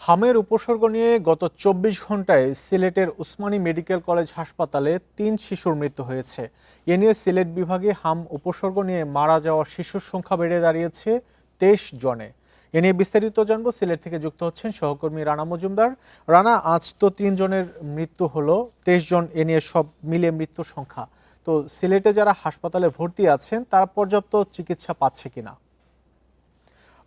হামের উপসর্গ নিয়ে গত ২৪ ঘন্টায় সিলেটের উসমানী মেডিকেল কলেজ হাসপাতালে ৩ শিশুর মৃত্যু হয়েছে। এ নিয়ে সিলেট বিভাগে হাম উপসর্গ নিয়ে মারা যাওয়া শিশুর সংখ্যা বেড়ে দাঁড়িয়েছে ২৩ জনে। এ নিয়ে বিস্তারিত জানবো, সিলেট থেকে যুক্ত হচ্ছেন সহকর্মী রানা মজুমদার। রানা, আজ তো ৩ জনের মৃত্যু হলো, ২৩ জন, এ নিয়ে সব মিলে মৃত্যুর সংখ্যা। তো সিলেটে যারা হাসপাতালে ভর্তি আছেন তারা পর্যাপ্ত চিকিৎসা পাচ্ছে কিনা?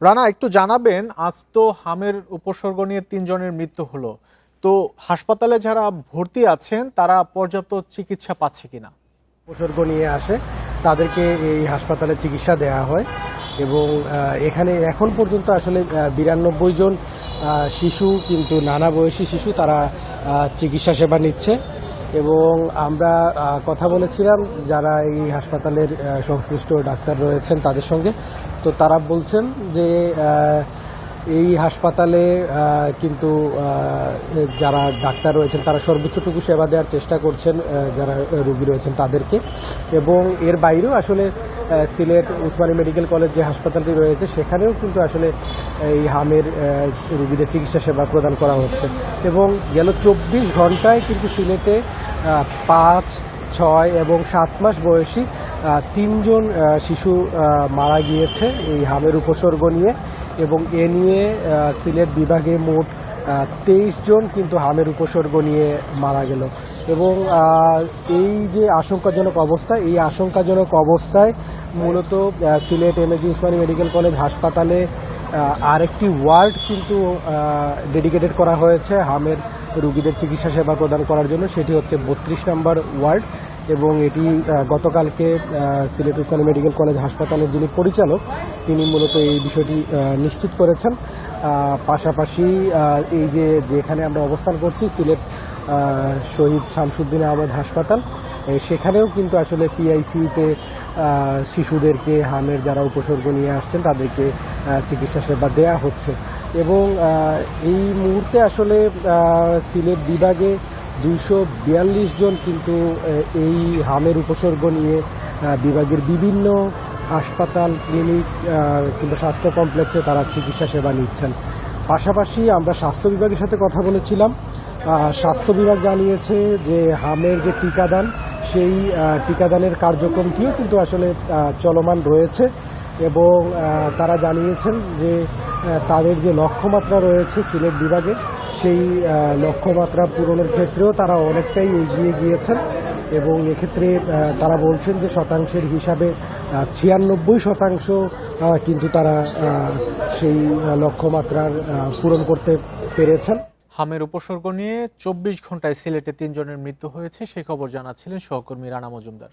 রানা, একটু জানাবেন, আজ তো হামের উপসর্গ নিয়ে ৩ জনের মৃত্যু হলো, তো হাসপাতালে যারা ভর্তি আছেন তারা পর্যাপ্ত চিকিৎসা পাচ্ছে কিনা? উপসর্গ নিয়ে আসে তাদেরকে এই হাসপাতালে চিকিৎসা দেওয়া হয় এবং এখানে এখন পর্যন্ত আসলে ৯২ জন শিশু, কিন্তু নানা বয়সী শিশু, তারা চিকিৎসা সেবা নিচ্ছে। এবং আমরা কথা বলেছিলাম যারা এই হাসপাতালের সংশ্লিষ্ট ডাক্তার রয়েছেন তাদের সঙ্গে, তো তারা বলছেন যে এই হাসপাতালে কিন্তু যারা ডাক্তার রয়েছেন তারা সর্বোচ্চটুকু সেবা দেওয়ার চেষ্টা করছেন যারা রোগী রয়েছেন তাদেরকে। এবং এর বাইরেও আসলে সিলেট উসমানী মেডিকেল কলেজ যে হাসপাতালটি রয়েছে সেখানেও কিন্তু আসলে এই হামের রোগীদের চিকিৎসা সেবা প্রদান করা হচ্ছে। এবং গেল ২৪ ঘন্টায় কিন্তু সিলেটে ৫, ৬ এবং ৭ মাস বয়সী ৩ জন শিশু মারা গিয়েছে এই হামের উপসর্গ নিয়ে। এবং এ নিয়ে সিলেট বিভাগে মোট ২৩ জন কিন্তু হামের উপসর্গ নিয়ে মারা গেল। এবং এই যে আশঙ্কাজনক অবস্থা, এই আশঙ্কাজনক অবস্থায় মূলত Sylhet MAG Usmani medical college হাসপাতালে আরেকটি ওয়ার্ড কিন্তু ডেডিকেটেড করা হয়েছে হামের রোগীদের চিকিৎসা সেবা প্রদান করার জন্য, সেটি হচ্ছে ৩২ নম্বর ওয়ার্ড। এবং এটি গতকালকে সিলেট উসমানী মেডিকেল কলেজ হাসপাতালের যিনি পরিচালক তিনি মূলত এই বিষয়টি নিশ্চিত করেছেন। পাশাপাশি এই যেখানে আমরা অবস্থান করছি সিলেট শহীদ শামসুদ্দিন আহমেদ হাসপাতাল, সেখানেও কিন্তু আসলে পিআইসিইউতে শিশুদেরকে হামের যারা উপসর্গ নিয়ে আসছেন তাদেরকে চিকিৎসা সেবা দেয়া হচ্ছে। এবং এই মুহূর্তে আসলে সিলেট বিভাগে ২৪২ জন কিন্তু এই হামের উপসর্গ নিয়ে বিভাগের বিভিন্ন হাসপাতাল, ক্লিনিক কিংবা স্বাস্থ্য কমপ্লেক্সে তারা চিকিৎসা সেবা নিচ্ছেন। পাশাপাশি আমরা স্বাস্থ্য বিভাগের সাথে কথা বলেছিলাম। স্বাস্থ্য বিভাগ জানিয়েছে যে হামের যে টিকাদান, সেই টিকাদানের কার্যক্রমটিও কিন্তু আসলে চলমান রয়েছে। এবং তারা জানিয়েছেন যে তাদের যে লক্ষ্যমাত্রা রয়েছে সিলেট বিভাগে, সেই লক্ষ্যমাত্রা পূরণের ক্ষেত্রেও তারা অনেকটাই এগিয়ে গিয়েছেন। এবং এক্ষেত্রে তারা বলছেন যে শতাংশের হিসাবে ৯৬% কিন্তু তারা সেই লক্ষ্যমাত্রার পূরণ করতে পেরেছেন। হামের উপসর্গ নিয়ে ২৪ ঘন্টায় সিলেটে ৩ জনের মৃত্যু হয়েছে, সেই খবর জানাচ্ছিলেন সহকর্মী রানা মজুমদার।